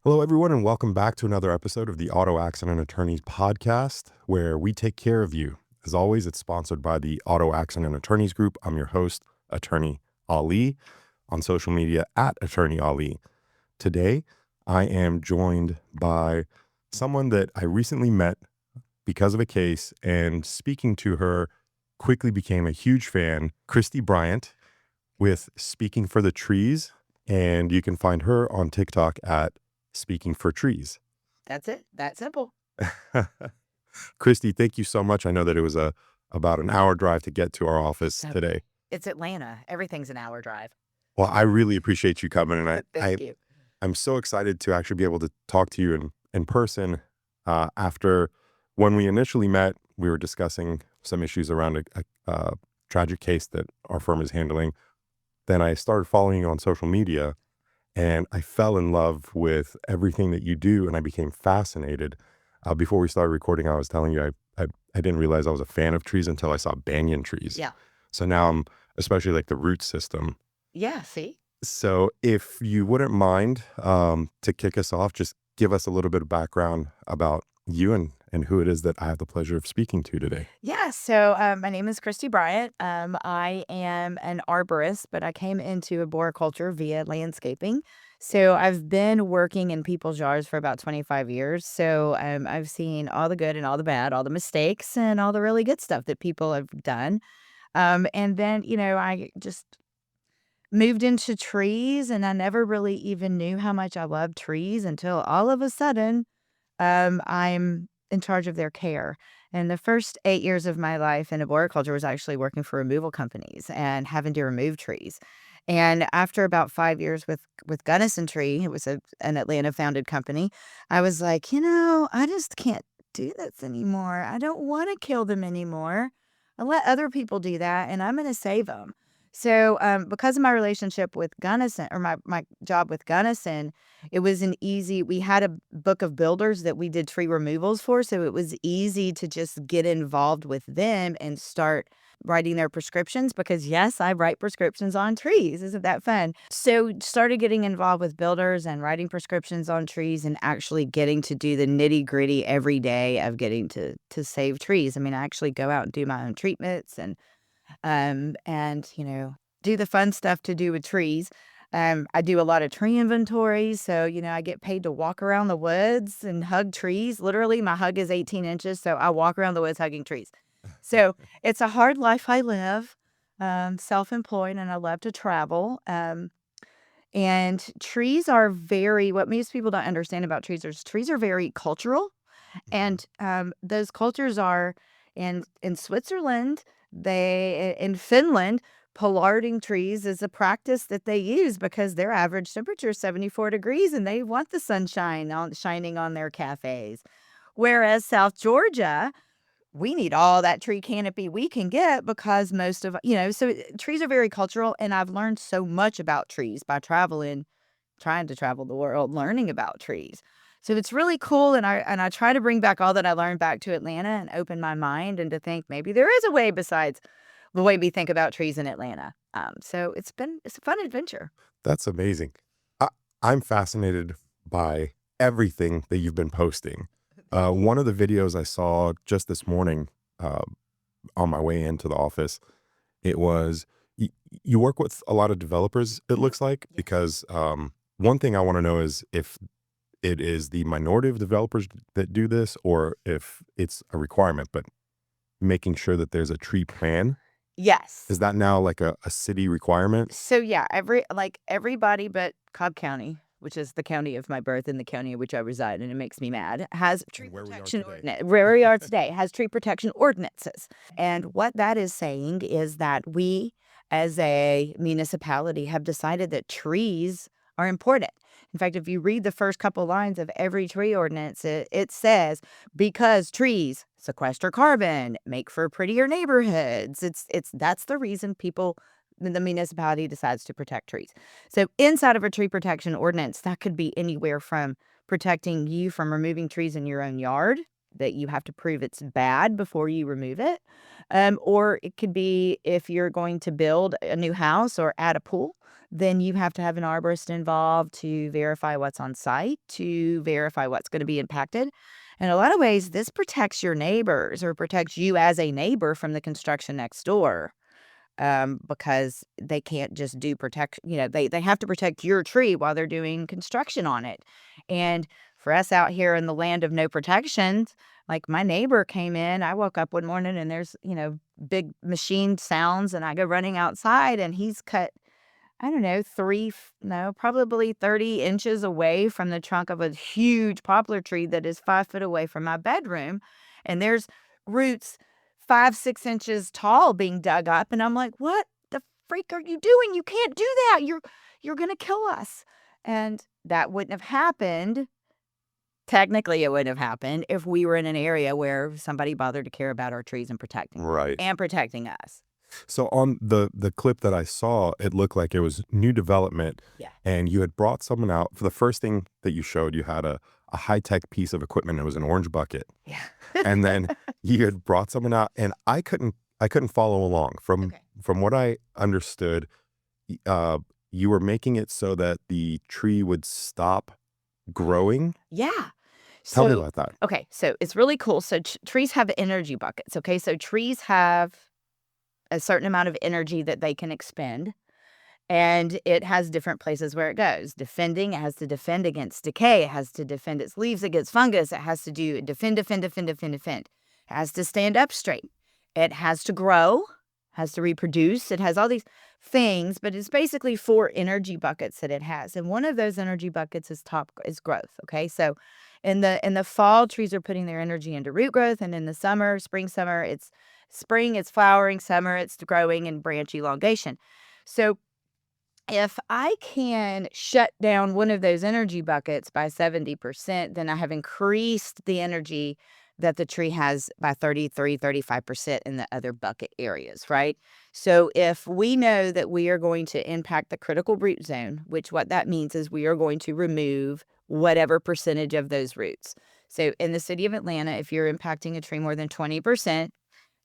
Hello, everyone, and welcome back to another episode of the Auto Accident Attorneys podcast, where we take care of you. As always, it's sponsored by the Auto Accident Attorneys Group. I'm your host, Attorney Ali, on social media at Attorney Ali. Today, I am joined by someone that I recently met because of a case, and speaking to her quickly became a huge fan, Christie Bryant with Speaking for the Trees, and you can find her on TikTok at Speaking for Trees. That's it. That simple. Christy, thank you so much. I know that it was about an hour drive to get to our office today. It's Atlanta. Everything's an hour drive. Well, I really appreciate you coming, and Thank you. I'm so excited to actually be able to talk to you in person. After when we initially met, we were discussing some issues around a tragic case that our firm is handling. Then I started following you on social media, and I fell in love with everything that you do, and I became fascinated. Before we started recording, I was telling you I didn't realize I was a fan of trees until I saw banyan trees. Yeah. So now I'm especially like the root system. Yeah. See? So if you wouldn't mind, to kick us off, just give us a little bit of background about you and who it is that I have the pleasure of speaking to today. Yeah. So my name is Christie Bryant. I am an arborist, but I came into arboriculture via landscaping. So I've been working in people's yards for about 25 years. So I've seen all the good and all the bad, all the mistakes and all the really good stuff that people have done. And then, I just moved into trees, and I never really even knew how much I loved trees until all of a sudden, I'm in charge of their care. And the first 8 years of my life in arboriculture was actually working for removal companies and having to remove trees. And after about 5 years with Gunnison Tree, it was an Atlanta founded company, I was like, I just can't do this anymore. I don't want to kill them anymore. I let other people do that, and I'm going to save them. So, because of my relationship with Gunnison, or my job with Gunnison, it was we had a book of builders that we did tree removals for. So it was easy to just get involved with them and start writing their prescriptions because, yes, I write prescriptions on trees. Isn't that fun? So started getting involved with builders and writing prescriptions on trees and actually getting to do the nitty gritty every day of getting to save trees. I mean, I actually go out and do my own treatments and do the fun stuff to do with trees. I do a lot of tree inventories. So, I get paid to walk around the woods and hug trees. Literally, my hug is 18 inches. So I walk around the woods hugging trees. So it's a hard life I live, self-employed, and I love to travel. And trees are what most people don't understand about trees is trees are very cultural. And those cultures are in Switzerland, in Finland, pollarding trees is a practice that they use because their average temperature is 74 degrees and they want the sunshine shining on their cafes. Whereas South Georgia, we need all that tree canopy we can get because trees are very cultural. And I've learned so much about trees by trying to travel the world, learning about trees. So it's really cool, and I try to bring back all that I learned back to Atlanta and open my mind and to think maybe there is a way besides the way we think about trees in Atlanta. So it's a fun adventure. That's amazing. I'm fascinated by everything that you've been posting. One of the videos I saw just this morning, on my way into the office, it was you work with a lot of developers, it looks like, because one thing I want to know is if it is the minority of developers that do this or if it's a requirement, but making sure that there's a tree plan. Yes. Is that now like a city requirement? So yeah, everybody but Cobb County, which is the county of my birth and the county in which I reside, and it makes me mad, has tree protection ordinance. Where we are today has tree protection ordinances. And what that is saying is that we, as a municipality, have decided that trees are important. In fact, if you read the first couple lines of every tree ordinance, it says, because trees sequester carbon, make for prettier neighborhoods. That's the reason the municipality decides to protect trees. So inside of a tree protection ordinance, that could be anywhere from protecting you from removing trees in your own yard, that you have to prove it's bad before you remove it. Or it could be if you're going to build a new house or add a pool, then you have to have an arborist involved to verify what's on site, to verify what's going to be impacted. In a lot of ways, this protects your neighbors or protects you as a neighbor from the construction next door, because they can't just do they have to protect your tree while they're doing construction on it. And for us out here in the land of no protections, like my neighbor came in, I woke up one morning and there's, big machine sounds, and I go running outside and he's cut, I don't know, probably 30 inches away from the trunk of a huge poplar tree that is 5 foot away from my bedroom. And there's roots 5, 6 inches tall being dug up. And I'm like, what the freak are you doing? You can't do that. You're going to kill us. And that wouldn't have happened. Technically, it wouldn't have happened if we were in an area where somebody bothered to care about our trees and protecting them Right. and protecting us. So on the clip that I saw, it looked like it was new development. Yeah. And you had brought someone out. For the first thing that you showed, you had a high-tech piece of equipment. It was an orange bucket. Yeah. And then you had brought someone out, and I couldn't follow along. From what I understood, you were making it so that the tree would stop growing. Yeah. Tell me about that. Okay, so it's really cool. So trees have energy buckets, okay? So trees have a certain amount of energy that they can expend, and it has different places where it goes. It has to defend against decay. It has to defend its leaves against fungus. It has to defend. It has to stand up straight. It has to grow, has to reproduce. It has all these things, but it's basically 4 energy buckets that it has. And one of those energy buckets is growth, okay? So in the fall, trees are putting their energy into root growth, and in the summer, summer, it's spring, it's flowering, summer, it's growing and branch elongation. So if I can shut down one of those energy buckets by 70%, then I have increased the energy that the tree has by 35% in the other bucket areas, right? So if we know that we are going to impact the critical root zone, which what that means is we are going to remove whatever percentage of those roots. So in the city of Atlanta, if you're impacting a tree more than 20%,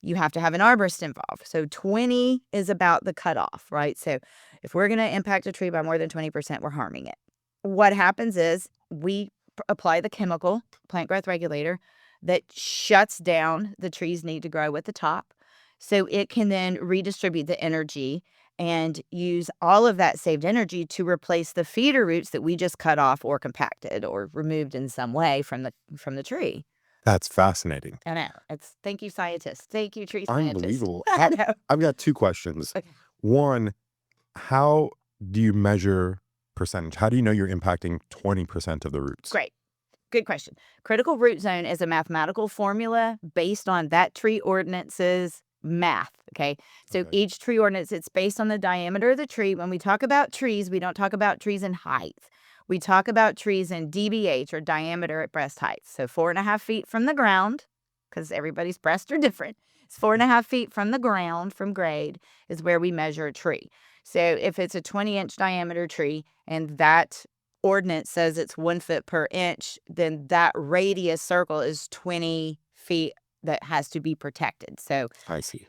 you have to have an arborist involved. So 20 is about the cutoff, right? So if we're going to impact a tree by more than 20%, we're harming it. What happens is we apply the chemical, plant growth regulator, that shuts down the tree's need to grow at the top. So it can then redistribute the energy and use all of that saved energy to replace the feeder roots that we just cut off or compacted or removed in some way from the tree. That's fascinating. I know. Thank you, scientists. Thank you, tree scientists. Unbelievable. I know. I've got 2 questions. Okay. One, how do you measure percentage? How do you know you're impacting 20% of the roots? Great. Good question. Critical root zone is a mathematical formula based on that tree ordinance's math, okay? So each tree ordinance, it's based on the diameter of the tree. When we talk about trees, we don't talk about trees in height. We talk about trees in DBH, or diameter at breast height. So 4.5 feet from the ground, because everybody's breasts are different. It's 4.5 feet from the ground, from grade, is where we measure a tree. So if it's a 20-inch diameter tree and that ordinance says it's 1 foot per inch, then that radius circle is 20 feet that has to be protected. So I see.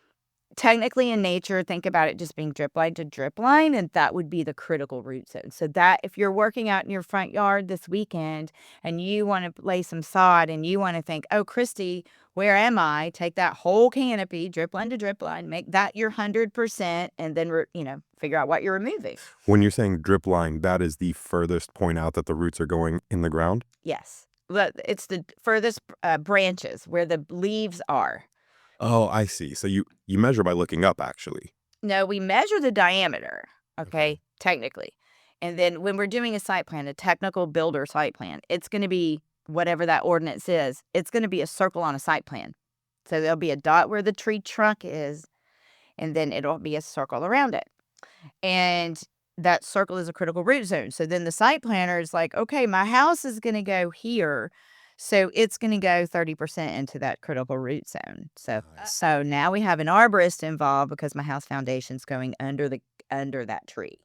Technically in nature, think about it just being drip line to drip line, and that would be the critical root zone. So that if you're working out in your front yard this weekend and you want to lay some sod and you want to think, oh, Christy, where am I? Take that whole canopy, drip line to drip line, make that your 100%, and then, figure out what you're removing. When you're saying drip line, that is the furthest point out that the roots are going in the ground? Yes. It's the furthest branches where the leaves are. Oh, I see. So you measure by looking up, actually. No, we measure the diameter, okay, technically. And then when we're doing a site plan, a technical builder site plan, it's going to be whatever that ordinance is. It's going to be a circle on a site plan. So there'll be a dot where the tree trunk is, and then it'll be a circle around it. And that circle is a critical root zone. So then the site planner is like, okay, my house is going to go here. So it's going to go 30% into that critical root zone. So now we have an arborist involved because my house foundation's going under that tree.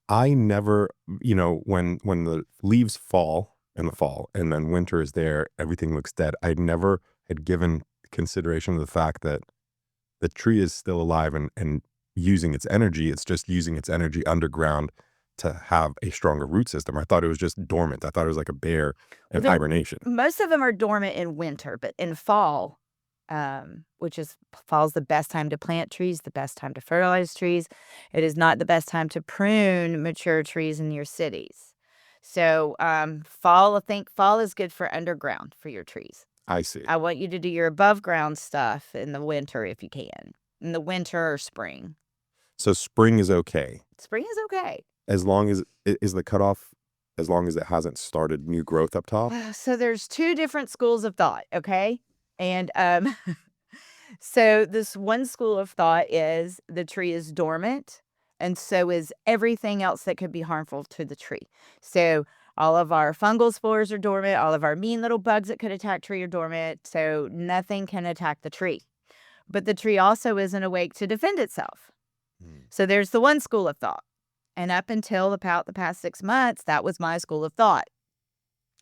I never, when the leaves fall in the fall and then winter is there, everything looks dead. I never had given consideration to the fact that the tree is still alive and using its energy. It's just using its energy underground to have a stronger root system. I thought it was just dormant. I thought it was like a bear in The- hibernation. Most of them are dormant in winter, but in fall, which is fall's the best time to plant trees, the best time to fertilize trees. It is not the best time to prune mature trees in your cities. So fall, I think fall is good for underground for your trees. I see. I want you to do your above ground stuff in the winter if you can, in the winter or spring. So spring is okay. Spring is okay. As long as is the cutoff, as long as it hasn't started new growth up top. So there's two different schools of thought, okay? And so this one school of thought is the tree is dormant, and so is everything else that could be harmful to the tree. So all of our fungal spores are dormant, all of our mean little bugs that could attack tree are dormant, so nothing can attack the tree. But the tree also isn't awake to defend itself. So there's the one school of thought. And up until about the past 6 months, that was my school of thought.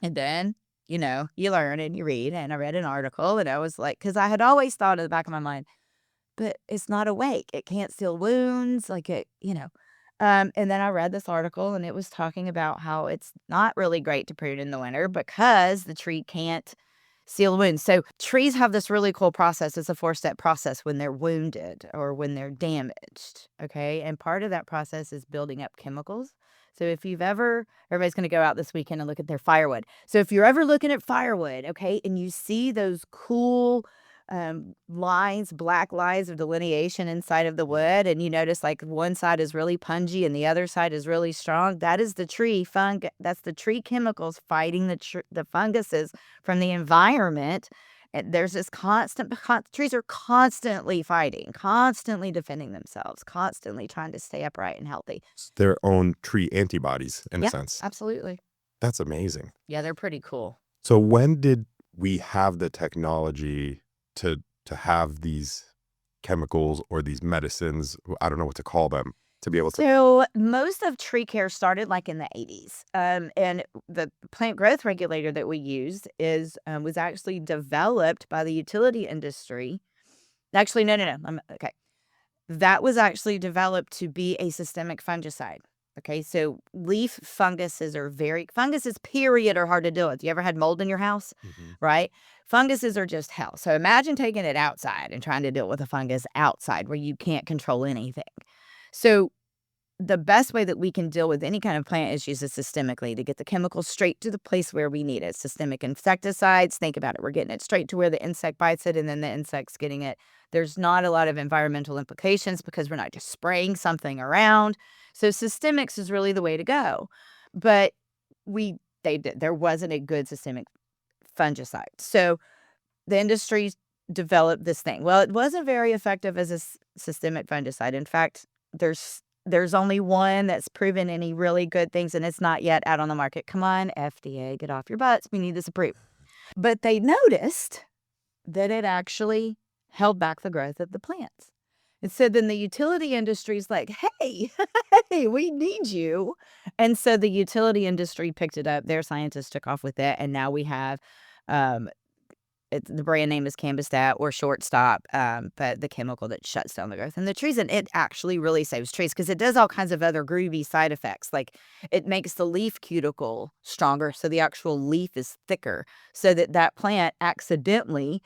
And then, you learn and you read. And I read an article and I was like, because I had always thought in the back of my mind, but it's not awake. It can't seal wounds. Like and then I read this article and it was talking about how it's not really great to prune in the winter because the tree can't seal wounds. So trees have this really cool process. It's a 4-step process when they're wounded or when they're damaged. Okay. And part of that process is building up chemicals. So if everybody's going to go out this weekend and look at their firewood. So if you're ever looking at firewood, okay, and you see those cool black lines of delineation inside of the wood, and you notice like one side is really pungy and the other side is really strong, that is the tree that's the tree chemicals fighting the funguses from the environment. And there's this trees are constantly fighting, constantly defending themselves, constantly trying to stay upright and healthy. It's their own tree antibodies in a sense. Absolutely. That's amazing. Yeah, they're pretty cool. So when did we have the technology to have these chemicals or these medicines, I don't know what to call them, to be able to? So most of tree care started like in the 80s. And the plant growth regulator that we used was actually developed by the utility industry. Actually, no. Okay. That was actually developed to be a systemic fungicide. Okay, so leaf funguses period are hard to deal with. You ever had mold in your house? Right? Funguses are just hell. So imagine taking it outside and trying to deal with a fungus outside where you can't control anything. So the best way that we can deal with any kind of plant issues is systemically, to get the chemicals straight to the place where we need it. Systemic insecticides, think about it. We're getting it straight to where the insect bites it, and then the insect's getting it. There's not a lot of environmental implications because we're not just spraying something around. So systemics is really the way to go. But there wasn't a good systemic fungicide. So the industry developed this thing. Well, it wasn't very effective as a systemic fungicide. In fact, there's only one that's proven any really good things, and it's not yet out on the market. Come on, FDA, get off your butts. We need this approved. But they noticed that it actually held back the growth of the plants. And so then the utility industry's like, hey, we need you. And so the utility industry picked it up. Their scientists took off with it. And now we have, the brand name is Cambistat or Shortstop, but the chemical that shuts down the growth in the trees. And it actually really saves trees because it does all kinds of other groovy side effects. Like it makes the leaf cuticle stronger. So the actual leaf is thicker so that plant accidentally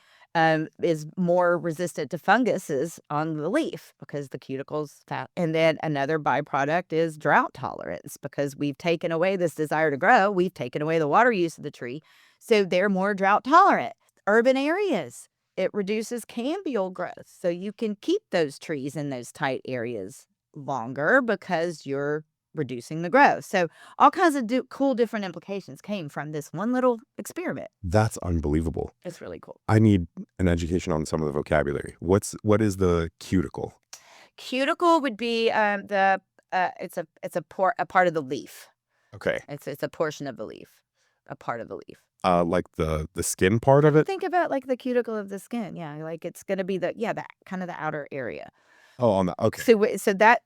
is more resistant to funguses on the leaf because the cuticle's fat. And then another byproduct is drought tolerance because we've taken away this desire to grow. We've taken away the water use of the tree. So they're more drought tolerant. Urban areas, it reduces cambial growth. So you can keep those trees in those tight areas longer because you're reducing the growth. So all kinds of cool different implications came from this one little experiment. That's unbelievable. It's really cool. I need an education on some of the vocabulary. What is the cuticle? Cuticle would be it's a part of the leaf. Okay. It's a portion of the leaf, a part of the leaf. Like the skin part of it? Think about like the cuticle of the skin. Yeah, like it's going to be that kind of the outer area. Oh, on the okay. So that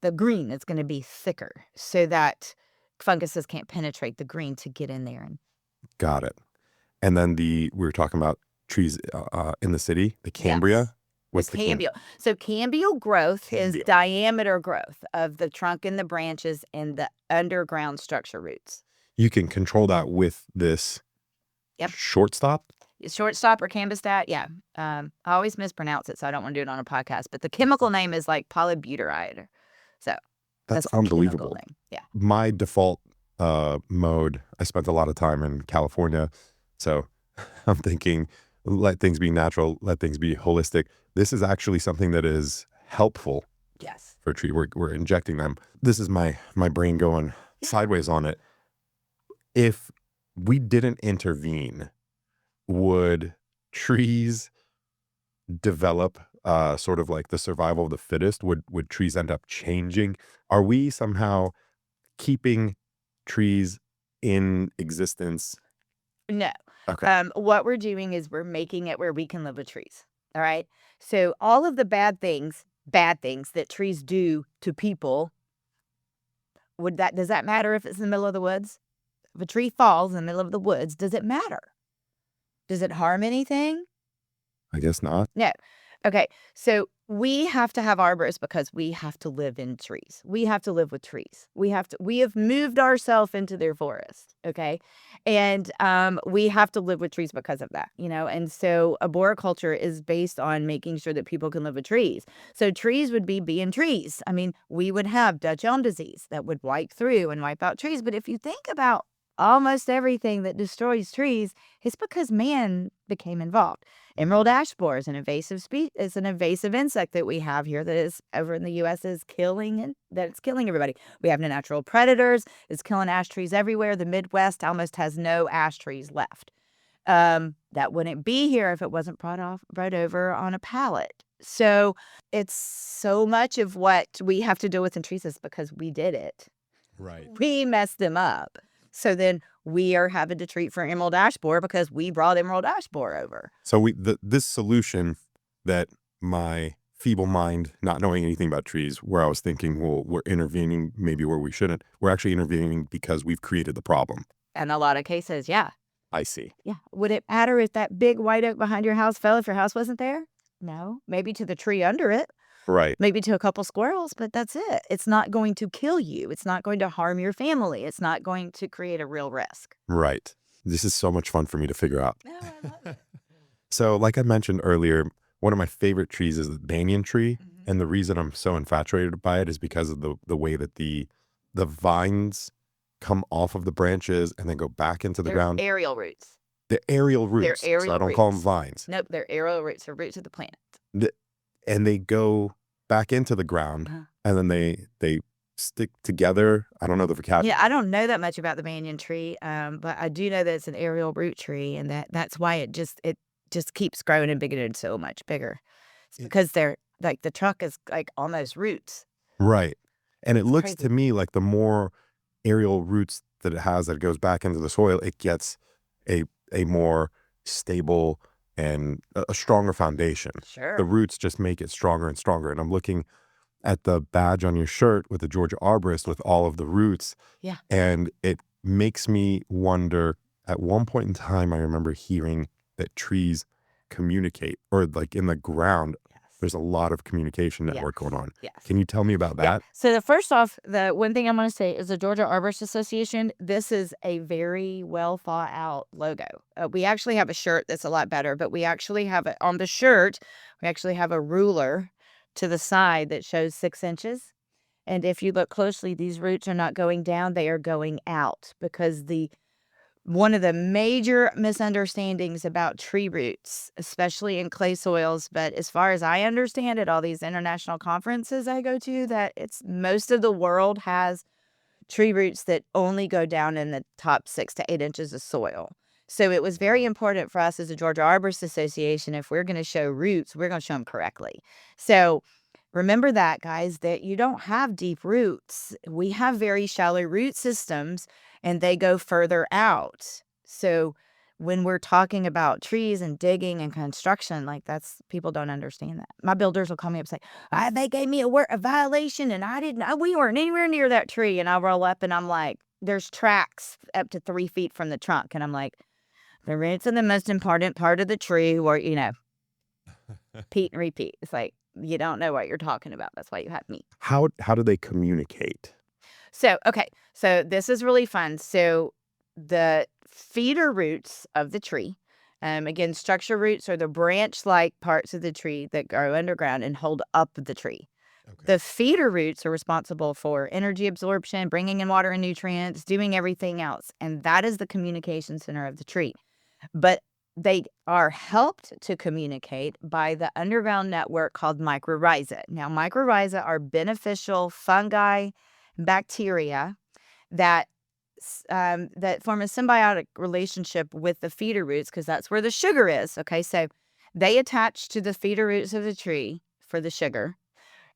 the green is going to be thicker so that funguses can't penetrate the green to get in there. And got it. And then we were talking about trees in the city, the Cambria. Yes. What's the cambial. So cambial growth is Cambial. diameter growth of the trunk and the branches and the underground structure roots. You can control that with this Yep. shortstop? Shortstop or cambistat, yeah. I always mispronounce it, so I don't want to do it on a podcast. But the chemical name is like polybutyride. So That's the chemical unbelievable. name. Yeah. My default mode, I spent a lot of time in California, so I'm thinking, let things be natural, let things be holistic. This is actually something that is helpful Yes. for a tree. We're injecting them. This is my brain going sideways on it. If we didn't intervene, would trees develop sort of like the survival of the fittest? Would trees end up changing? Are we somehow keeping trees in existence? No. Okay. What we're doing is we're making it where we can live with trees. All right. So all of the bad things that trees do to people, does that matter if it's in the middle of the woods? If a tree falls in the middle of the woods, does it matter? Does it harm anything? I guess not. No. Okay. So we have to have arborists because we have to live in trees. We have to live with trees. We have moved ourselves into their forest. Okay. And we have to live with trees because of that, and so arboriculture is based on making sure that people can live with trees. So trees would be being trees. I mean, we would have Dutch elm disease that would wipe through and wipe out trees. But if you think about almost everything that destroys trees, it's because man became involved. Emerald ash borer is an invasive insect that we have here that is over in the U.S. is killing everybody. We have no natural predators. It's killing ash trees everywhere. The Midwest almost has no ash trees left. That wouldn't be here if it wasn't brought over on a pallet. So it's so much of what we have to deal with in trees is because we did it. Right. We messed them up. So then we are having to treat for emerald ash borer because we brought emerald ash borer over. So this solution that my feeble mind, not knowing anything about trees, where I was thinking, well, we're intervening maybe where we shouldn't. We're actually intervening because we've created the problem. In a lot of cases, yeah. I see. Yeah. Would it matter if that big white oak behind your house fell if your house wasn't there? No. Maybe to the tree under it. Right. Maybe to a couple squirrels, but that's it. It's not going to kill you. It's not going to harm your family. It's not going to create a real risk. Right. This is so much fun for me to figure out. No, I love it. So like I mentioned earlier, one of my favorite trees is the banyan tree. Mm-hmm. And the reason I'm so infatuated by it is because of the way that the vines come off of the branches and then go back into the ground. Aerial roots. The aerial roots. They're aerial so I don't call them vines. Nope, they're aerial roots. They're roots of the plant. And they go back into the ground and then they stick together. I don't know the vocabulary. Yeah, I don't know that much about the banyan tree, but I do know that it's an aerial root tree, and that's why it just keeps growing and getting so much bigger. It's because they're like the trunk is like almost roots. Right. And it looks crazy to me like the more aerial roots that it has that goes back into the soil, it gets a more stable and a stronger foundation. Sure. The roots just make it stronger and stronger. And I'm looking at the badge on your shirt with the Georgia arborist with all of the roots. Yeah. And it makes me wonder, at one point in time, I remember hearing that trees communicate, or like in the ground, there's a lot of communication network going on. Yes. Can you tell me about that? Yeah. So first off, the one thing I'm going to say is the Georgia Arborist Association. This is a very well thought out logo. We actually have a shirt that's a lot better, but we actually have it on the shirt. We actually have a ruler to the side that shows 6 inches. And if you look closely, these roots are not going down. They are going out because one of the major misunderstandings about tree roots, especially in clay soils, but as far as I understand it, all these international conferences I go to, that most of the world has tree roots that only go down in the top 6 to 8 inches of soil. So it was very important for us as a Georgia Arborist Association, if we're going to show roots, we're going to show them correctly. So remember that, guys, that you don't have deep roots. We have very shallow root systems, and they go further out. So when we're talking about trees and digging and construction, people don't understand that. My builders will call me up and say, they gave me a violation, and we weren't anywhere near that tree. And I roll up and I'm like, there's tracks up to 3 feet from the trunk. And I'm like, the roots are the most important part of the tree, or, Repeat and repeat. It's like, you don't know what you're talking about. That's why you have me. How do they communicate? So, okay. So this is really fun. So the feeder roots of the tree, again, structure roots are the branch-like parts of the tree that grow underground and hold up the tree. Okay. The feeder roots are responsible for energy absorption, bringing in water and nutrients, doing everything else. And that is the communication center of the tree. But they are helped to communicate by the underground network called mycorrhiza. Now, mycorrhiza are beneficial fungi, bacteria that that form a symbiotic relationship with the feeder roots because that's where the sugar is. Okay, so they attach to the feeder roots of the tree for the sugar.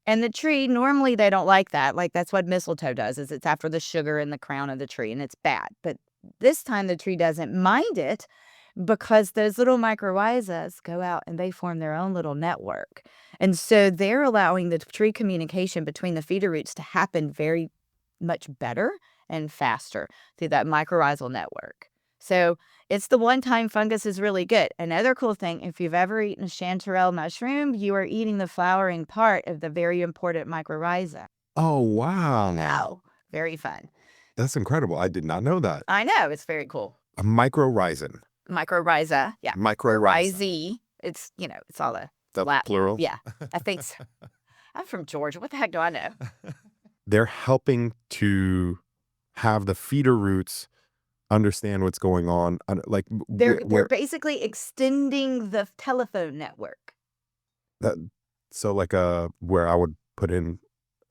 And the tree, normally they don't like that. Like that's what mistletoe does, is it's after the sugar in the crown of the tree, and it's bad. But this time the tree doesn't mind it because those little mycorrhizas go out and they form their own little network. And so they're allowing the tree communication between the feeder roots to happen very much better and faster through that mycorrhizal network. So it's the one time fungus is really good. Another cool thing, if you've ever eaten a chanterelle mushroom, you are eating the flowering part of the very important mycorrhiza. Oh, wow. Wow. Very fun. That's incredible. I did not know that. I know. It's very cool. A mycorrhizin. Mycorrhiza. Yeah. Mycorrhiza. It's, it's all a The Latin. plural? Yeah. I think so. I'm from Georgia. What the heck do I know? They're helping to have the feeder roots understand what's going on. Like They're basically extending the telephone network. So like where I would put in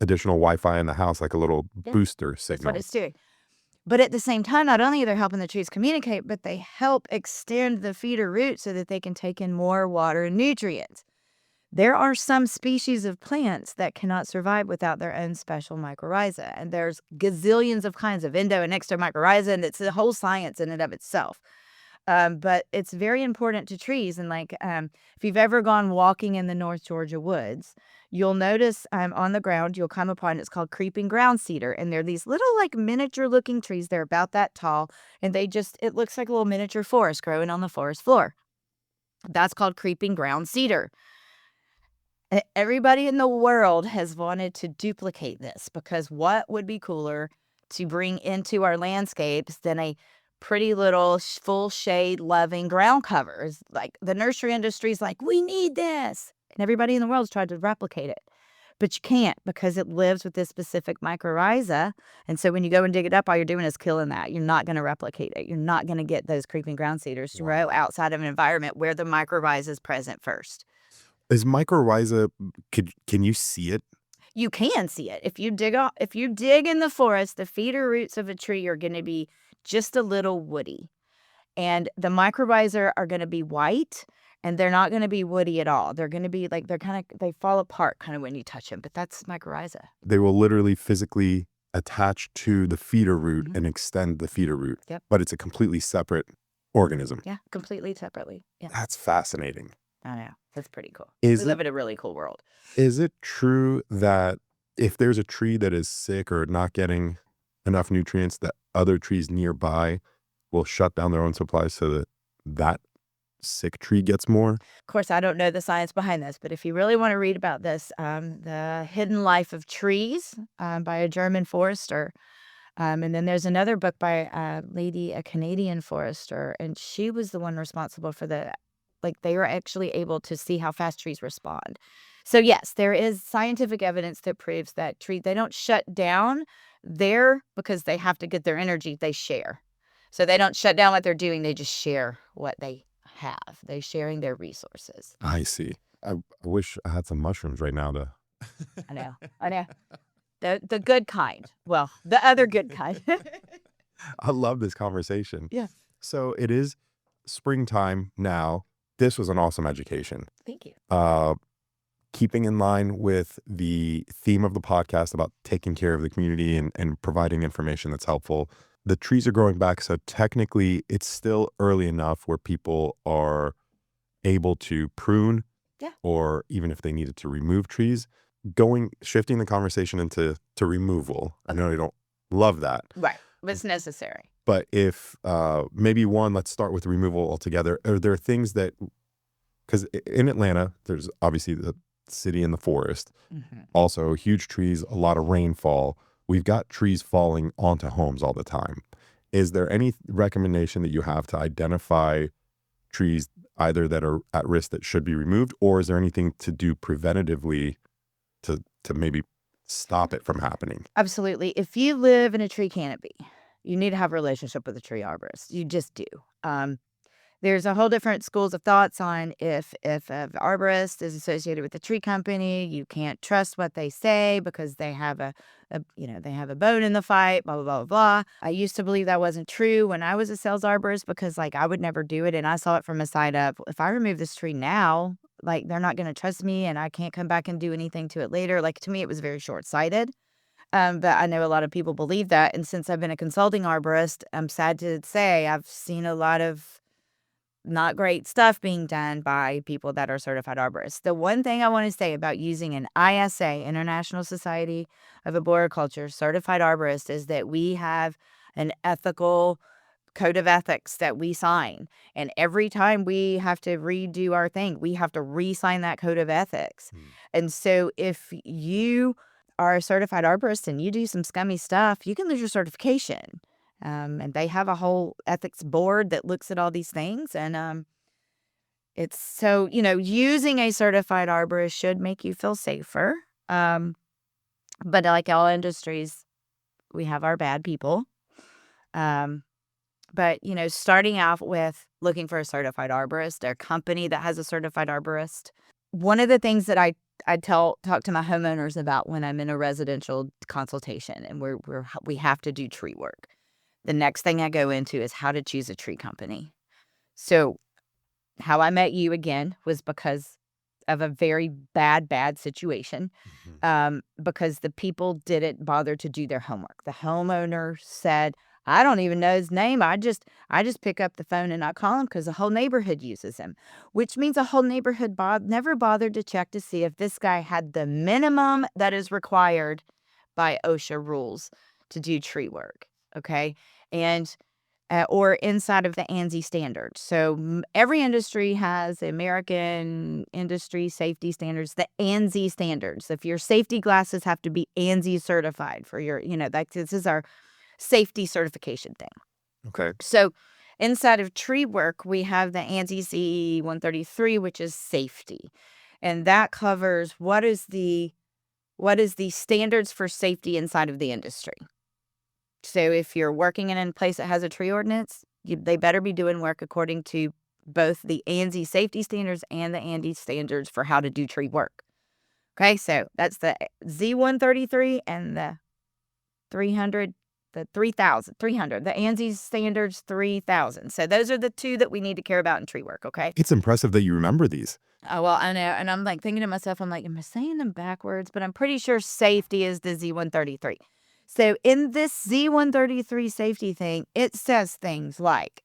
additional Wi-Fi in the house, like a little booster That's signal. what it's doing. But at the same time, not only are they helping the trees communicate, but they help extend the feeder roots so that they can take in more water and nutrients. There are some species of plants that cannot survive without their own special mycorrhiza. And there's gazillions of kinds of endo and extomycorrhiza, and it's a whole science in and of itself. But it's very important to trees. And if you've ever gone walking in the North Georgia woods, you'll notice on the ground, you'll come upon, it's called creeping ground cedar. And they're these little miniature looking trees. They're about that tall. And it looks like a little miniature forest growing on the forest floor. That's called creeping ground cedar. Everybody in the world has wanted to duplicate this because what would be cooler to bring into our landscapes than a pretty little full shade loving ground covers? Like the nursery industry is like, we need this. And everybody in the world's tried to replicate it. But you can't because it lives with this specific mycorrhiza. And so when you go and dig it up, all you're doing is killing that. You're not going to replicate it. You're not going to get those creeping ground cedars to grow outside of an environment where the mycorrhiza is present first. Is mycorrhiza, can you see it? You can see it. If you dig in the forest, the feeder roots of a tree are going to be just a little woody. And the mycorrhiza are going to be white, and they're not going to be woody at all. They're going to be they fall apart kind of when you touch them, but that's mycorrhiza. They will literally physically attach to the feeder root and extend the feeder root. Yep. But it's a completely separate organism. Yeah, completely separately. Yeah. That's fascinating. I know. That's pretty cool. We live in a really cool world. Is it true that if there's a tree that is sick or not getting enough nutrients, that other trees nearby will shut down their own supplies so that sick tree gets more? Of course, I don't know the science behind this, but if you really want to read about this, The Hidden Life of Trees by a German forester. And then there's another book by a Canadian forester, and she was the one responsible for they were actually able to see how fast trees respond. So yes, there is scientific evidence that proves that they don't shut down there because they have to get their energy, they share. So they don't shut down what they're doing, they just share what they have. They're sharing their resources. I see. I wish I had some mushrooms right now to... I know. The good kind. Well, the other good kind. I love this conversation. Yeah. So it is springtime now. This was an awesome education. Thank you. Keeping in line with the theme of the podcast about taking care of the community and providing information that's helpful. The trees are growing back, so technically it's still early enough where people are able to prune, or even if they needed to remove trees. Shifting the conversation into removal. I know you don't love that. Right, but it's necessary. But if maybe let's start with removal altogether. Are there things that because in Atlanta, there's obviously the city and the forest, Mhm. also huge trees, a lot of rainfall. We've got trees falling onto homes all the time. Is there any recommendation that you have to identify trees either that are at risk that should be removed, or is there anything to do preventatively to maybe stop it from happening? Absolutely. If you live in a tree canopy, you need to have a relationship with a tree arborist. You just do. Um, there's a whole different schools of thoughts on if an arborist is associated with the tree company, you can't trust what they say because they have they have a bone in the fight, blah blah blah blah blah. I used to believe that wasn't true when I was a sales arborist because like I would never do it, and I saw it from a side up. If I remove this tree now, like they're not going to trust me, and I can't come back and do anything to it later. Like to me, it was very short sighted. But I know a lot of people believe that, and since I've been a consulting arborist, I'm sad to say I've seen a lot of not great stuff being done by people that are certified arborists. The one thing I want to say about using an ISA, International Society of Arboriculture certified arborist, is that we have an ethical code of ethics that we sign. And every time we have to redo our thing, we have to re-sign that code of ethics. And so if you are a certified arborist and you do some scummy stuff, you can lose your certification. And they have a whole ethics board that looks at all these things. And it's so, using a certified arborist should make you feel safer. But like all industries, we have our bad people. But, starting out with looking for a certified arborist, or a company that has a certified arborist. One of the things that I talk to my homeowners about when I'm in a residential consultation and we have to do tree work. The next thing I go into is how to choose a tree company. So how I met you again was because of a very bad situation. Because the people didn't bother to do their homework. The homeowner said, I don't even know his name. I just pick up the phone and I call him because the whole neighborhood uses him, which means the whole neighborhood never bothered to check to see if this guy had the minimum that is required by OSHA rules to do tree work. Okay. And or inside of the ANSI standards. So every industry has the American Industry Safety Standards, the ANSI standards. If your safety glasses have to be ANSI certified for your, this is our safety certification thing. Okay. So inside of tree work, we have the ANSI CE 133, which is safety. And that covers what is the standards for safety inside of the industry. So if you're working in a place that has a tree ordinance, they better be doing work according to both the ANSI safety standards and the ANSI standards for how to do tree work. Okay, so that's the Z133 and the 300, the 300, the ANSI standards 3000. So those are the two that we need to care about in tree work, okay? It's impressive that you remember these. Oh, well, I know. And I'm like thinking to myself, I'm like, am I saying them backwards? But I'm pretty sure safety is the Z133. So in this Z133 safety thing, it says things like,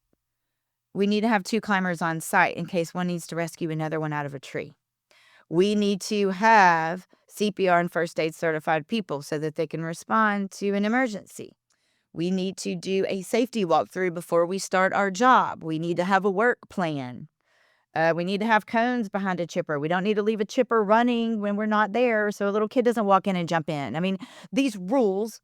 we need to have 2 climbers on site in case one needs to rescue another one out of a tree. We need to have CPR and first aid certified people so that they can respond to an emergency. We need to do a safety walkthrough before we start our job. We need to have a work plan. We need to have cones behind a chipper. We don't need to leave a chipper running when we're not there so a little kid doesn't walk in and jump in. I mean, these rules,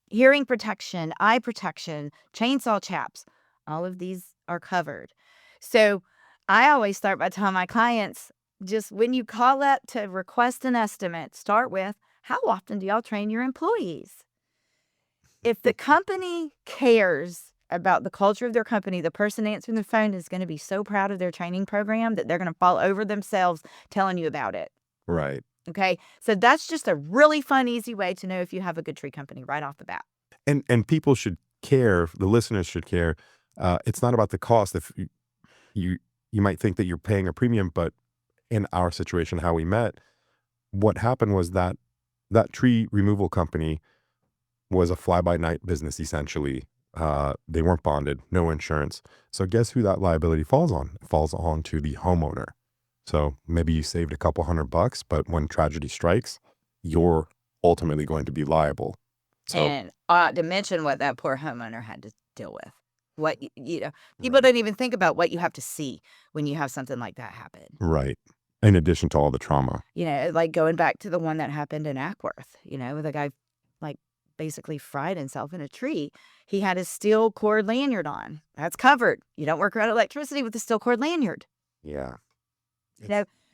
hearing protection, eye protection, chainsaw chaps, all of these are covered. So I always start by telling my clients, just when you call up to request an estimate, start with, how often do y'all train your employees? If the company cares about the culture of their company, the person answering the phone is going to be so proud of their training program that they're going to fall over themselves telling you about it. Right. Okay. So that's just a really fun, easy way to know if you have a good tree company right off the bat. And people should care. The listeners should care. It's not about the cost. If you might think that you're paying a premium, but in our situation, how we met, what happened was that tree removal company was a fly-by-night business, essentially. They weren't bonded, no insurance. So guess who that liability falls on? It falls on to the homeowner. So maybe you saved a couple $100, but when tragedy strikes, you're ultimately going to be liable. So, And to mention what that poor homeowner had to deal with. People don't even think about what you have to see when you have something like that happen. Right. In addition to all the trauma. Like going back to the one that happened in Ackworth, the guy like basically fried himself in a tree. He had his steel cord lanyard on. That's covered. You don't work around electricity with a steel cord lanyard. Yeah.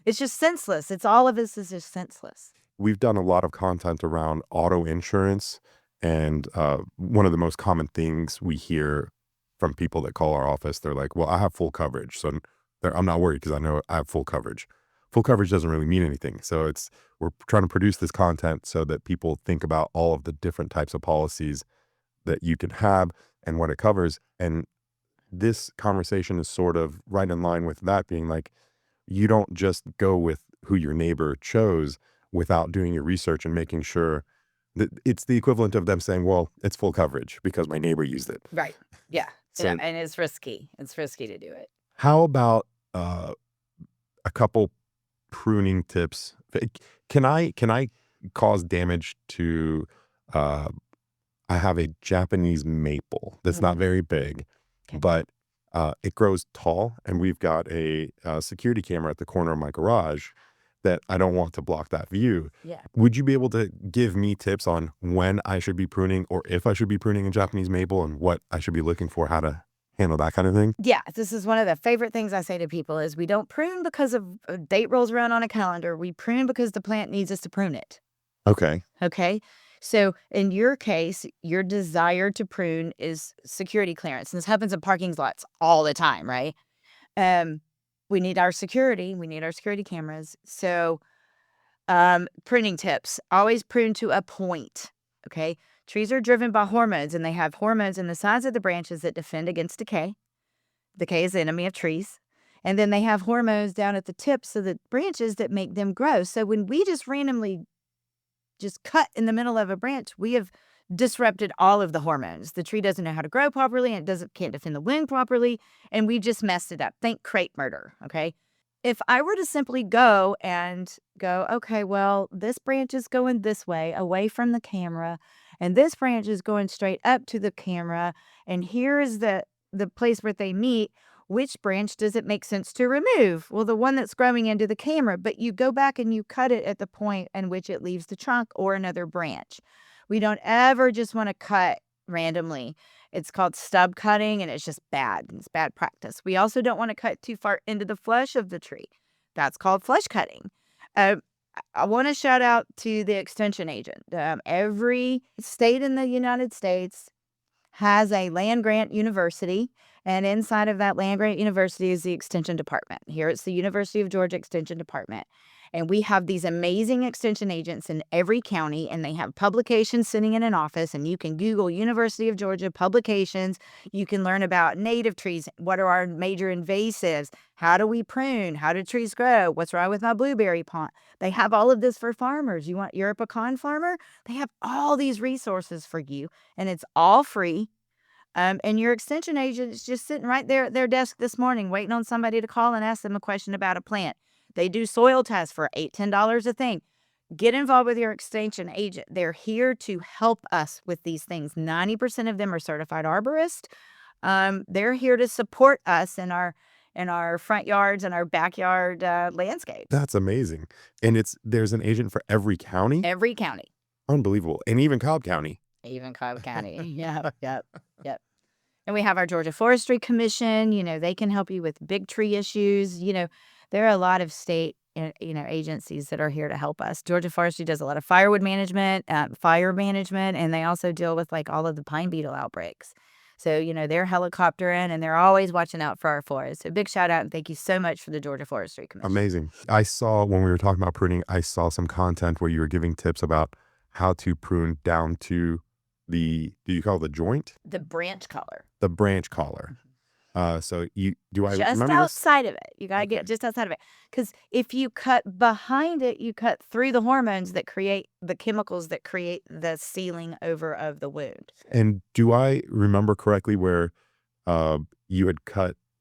It's just senseless. All of this is just senseless. We've done a lot of content around auto insurance, and one of the most common things we hear from people that call our office, they're like, well, I have full coverage, so I'm not worried because I know I have full coverage. Full coverage doesn't really mean anything. So we're trying to produce this content so that people think about all of the different types of policies that you can have and what it covers. And this conversation is sort of right in line with that, being like, you don't just go with who your neighbor chose without doing your research and making sure that it's the equivalent of them saying, well, it's full coverage because my neighbor used it. Right. Yeah. So, and it's risky. It's risky to do it. How about a couple pruning tips? Can I cause damage to I have a Japanese maple that's not very big, but it grows tall, and we've got a security camera at the corner of my garage that I don't want to block that view. Yeah. Would you be able to give me tips on when I should be pruning, or if I should be pruning a Japanese maple, and what I should be looking for, how to handle that kind of thing? Yeah, this is one of the favorite things I say to people is we don't prune because of a date rolls around on a calendar. We prune because the plant needs us to prune it. Okay. Okay. So in your case, your desire to prune is security clearance. And this happens in parking lots all the time, right? We need our security. We need our security cameras. So pruning tips, always prune to a point. Okay. Trees are driven by hormones, and they have hormones in the sides of the branches that defend against decay. Decay is the enemy of trees. And then they have hormones down at the tips of the branches that make them grow. So when we just randomly just cut in the middle of a branch, we have disrupted all of the hormones. The tree doesn't know how to grow properly, and it can't defend the wind properly, and we've just messed it up. Think crate murder, okay? If I were to simply go, okay, well, this branch is going this way, away from the camera, and this branch is going straight up to the camera, and here is the place where they meet, which branch does it make sense to remove? Well, the one that's growing into the camera, but you go back and you cut it at the point in which it leaves the trunk or another branch. We don't ever just want to cut randomly. It's called stub cutting, and it's just bad. It's bad practice. We also don't want to cut too far into the flesh of the tree. That's called flesh cutting. I want to shout out to the extension agent. Every state in the United States has a land-grant university, and inside of that land-grant university is the extension department. Here it's the University of Georgia Extension Department. And we have these amazing extension agents in every county, and they have publications sitting in an office, and you can Google University of Georgia publications. You can learn about native trees. What are our major invasives? How do we prune? How do trees grow? What's wrong with my blueberry plant? They have all of this for farmers. You're a pecan farmer? They have all these resources for you, and it's all free. And your extension agent is just sitting right there at their desk this morning, waiting on somebody to call and ask them a question about a plant. They do soil tests for $8-10 a thing. Get involved with your extension agent. They're here to help us with these things. 90% of them are certified arborists. They're here to support us in our front yards and our backyard landscape. That's amazing. And there's an agent for every county? Every county. Unbelievable. And even Cobb County. Even Cobb County. Yep. And we have our Georgia Forestry Commission. They can help you with big tree issues. There are a lot of state, agencies that are here to help us. Georgia Forestry does a lot of firewood management, fire management, and they also deal with like all of the pine beetle outbreaks. So, they're helicoptering, and they're always watching out for our forests. So big shout out, and thank you so much for the Georgia Forestry Commission. Amazing. I saw, when we were talking about pruning, I saw some content where you were giving tips about how to prune down to do you call it the joint? The branch collar. The branch collar. So just outside of it. You got to get just outside of it. Because if you cut behind it, you cut through the hormones that create the chemicals that create the sealing over of the wound. And do I remember correctly where you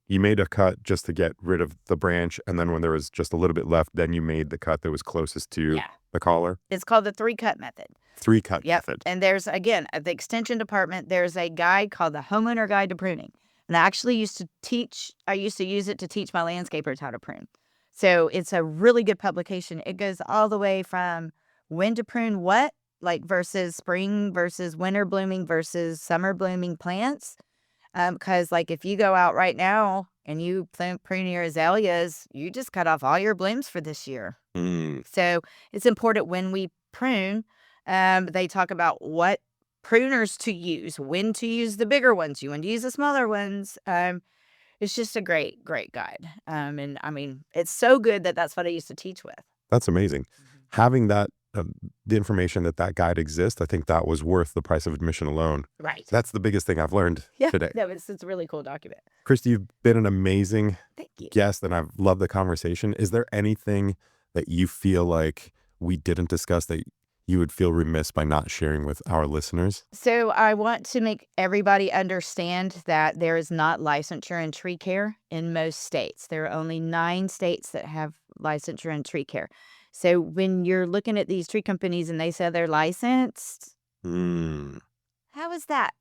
made a cut just to get rid of the branch, and then when there was just a little bit left, then you made the cut that was closest to the collar? It's called the 3-cut method. 3-cut method. And there's, again, at the extension department, there's a guide called the Homeowner Guide to Pruning. And I actually used to use it to teach my landscapers how to prune. So it's a really good publication. It goes all the way from when to prune what, like versus spring versus winter blooming versus summer blooming plants. Because like if you go out right now and you prune your azaleas, you just cut off all your blooms for this year. So it's important when we prune. They talk about what pruners to use, when to use the bigger ones, when to use the smaller ones. It's just a great, great guide. And I mean, it's so good that that's what I used to teach with. That's amazing. Having that, the information that guide exists, I think that was worth the price of admission alone. Right. That's the biggest thing I've learned today. No, it's a really cool document. Christy, you've been an amazing Thank you. guest, and I've loved the conversation. Is there anything that you feel like we didn't discuss that you would feel remiss by not sharing with our listeners? So I want to make everybody understand that there is not licensure in tree care in most states. There are only 9 states that have licensure in tree care. So when you're looking at these tree companies and they say they're licensed, how is that?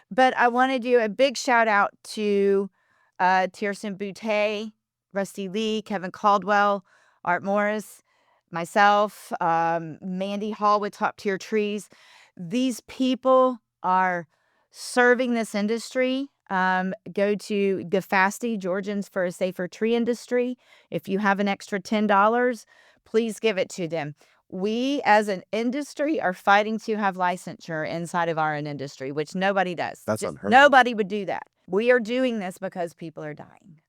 But I want to do a big shout out to Tierson Boutte, Rusty Lee, Kevin Caldwell, Art Morris, myself, Mandy Hall with Top Tier Trees. These people are serving this industry. Go to GFASTI, Georgians for a Safer Tree Industry. If you have an extra $10, please give it to them. We, as an industry, are fighting to have licensure inside of our industry, which nobody does. That's unheard of. Nobody would do that. We are doing this because people are dying.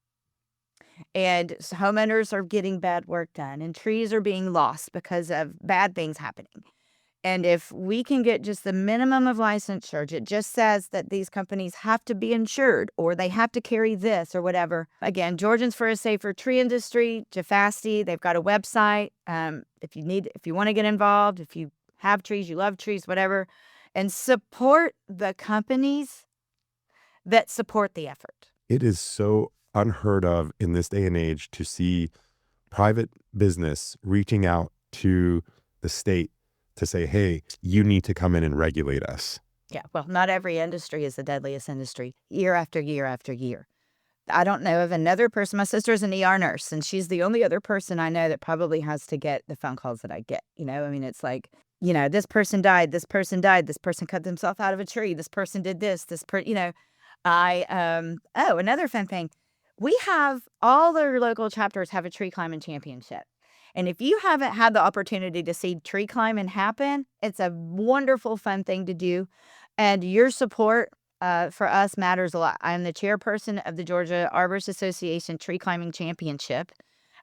And homeowners are getting bad work done, and trees are being lost because of bad things happening. And if we can get just the minimum of licensure, it just says that these companies have to be insured or they have to carry this or whatever. Again, Georgians for a Safer Tree Industry, GFASTI, they've got a website. If you want to get involved, if you have trees, you love trees, whatever, and support the companies that support the effort. It is so unheard of in this day and age to see private business reaching out to the state to say, hey, you need to come in and regulate us. Yeah, well, not every industry is the deadliest industry, year after year after year. I don't know of another person. My sister's an ER nurse, and she's the only other person I know that probably has to get the phone calls that I get. I mean, it's like, this person died, this person cut themselves out of a tree, this person did this, another fun thing. We have, all their local chapters have a tree climbing championship. And if you haven't had the opportunity to see tree climbing happen, it's a wonderful, fun thing to do. And your support for us matters a lot. I'm the chairperson of the Georgia Arborist Association Tree Climbing Championship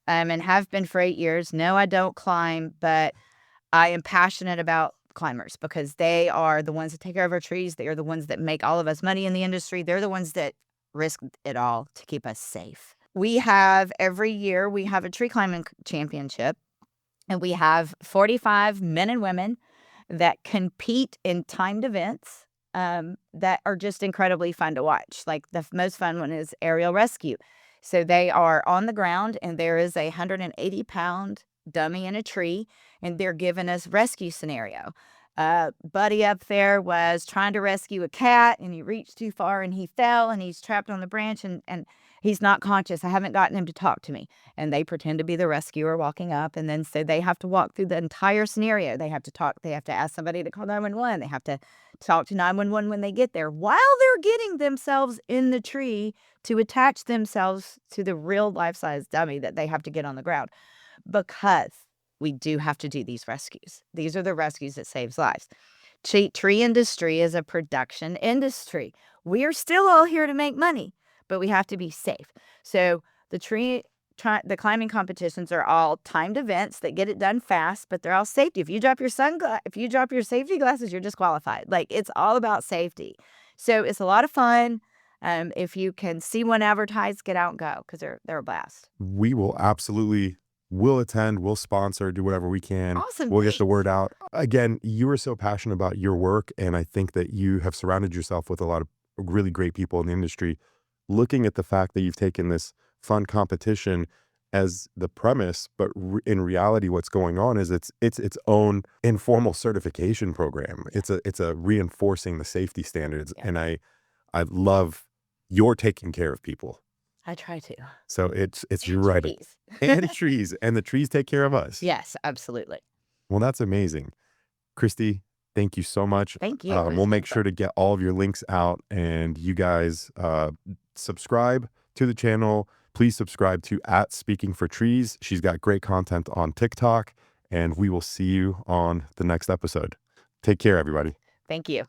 and have been for 8 years. No, I don't climb, but I am passionate about climbers because they are the ones that take care of our trees. They are the ones that make all of us money in the industry. They're the ones that risk it all to keep us safe. Every year, we have a tree climbing championship, and we have 45 men and women that compete in timed events that are just incredibly fun to watch. Like the most fun one is aerial rescue. So they are on the ground, and there is a 180-pound dummy in a tree, and they're giving us rescue scenario. Buddy up there was trying to rescue a cat, and he reached too far, and he fell, and he's trapped on the branch, and he's not conscious. I haven't gotten him to talk to me. And they pretend to be the rescuer walking up, and then so they have to walk through the entire scenario. They have to talk. They have to ask somebody to call 911. They have to talk to 911 when they get there, while they're getting themselves in the tree to attach themselves to the real life-size dummy that they have to get on the ground. Because we do have to do these rescues. These are the rescues that saves lives. Tree industry is a production industry. We are still all here to make money, but we have to be safe. So the climbing competitions are all timed events that get it done fast, but they're all safety. If you drop your safety glasses, you're disqualified. Like, it's all about safety. So it's a lot of fun. If you can see one advertised, get out and go, because they're a blast. We will absolutely attend, we'll sponsor, do whatever we can. Awesome. We'll get the word out. Again, you are so passionate about your work, and I think that you have surrounded yourself with a lot of really great people in the industry. Looking at the fact that you've taken this fun competition as the premise, but in reality, what's going on is it's its own informal certification program. It's a reinforcing the safety standards, and I love you're taking care of people. I try to. So it's you're And right. trees. And trees, and the trees take care of us. Yes, absolutely. Well, that's amazing. Christy, thank you so much. Thank you. We'll make sure to get all of your links out, and you guys subscribe to the channel. Please subscribe to @SpeakingForTrees. She's got great content on TikTok, and we will see you on the next episode. Take care, everybody. Thank you.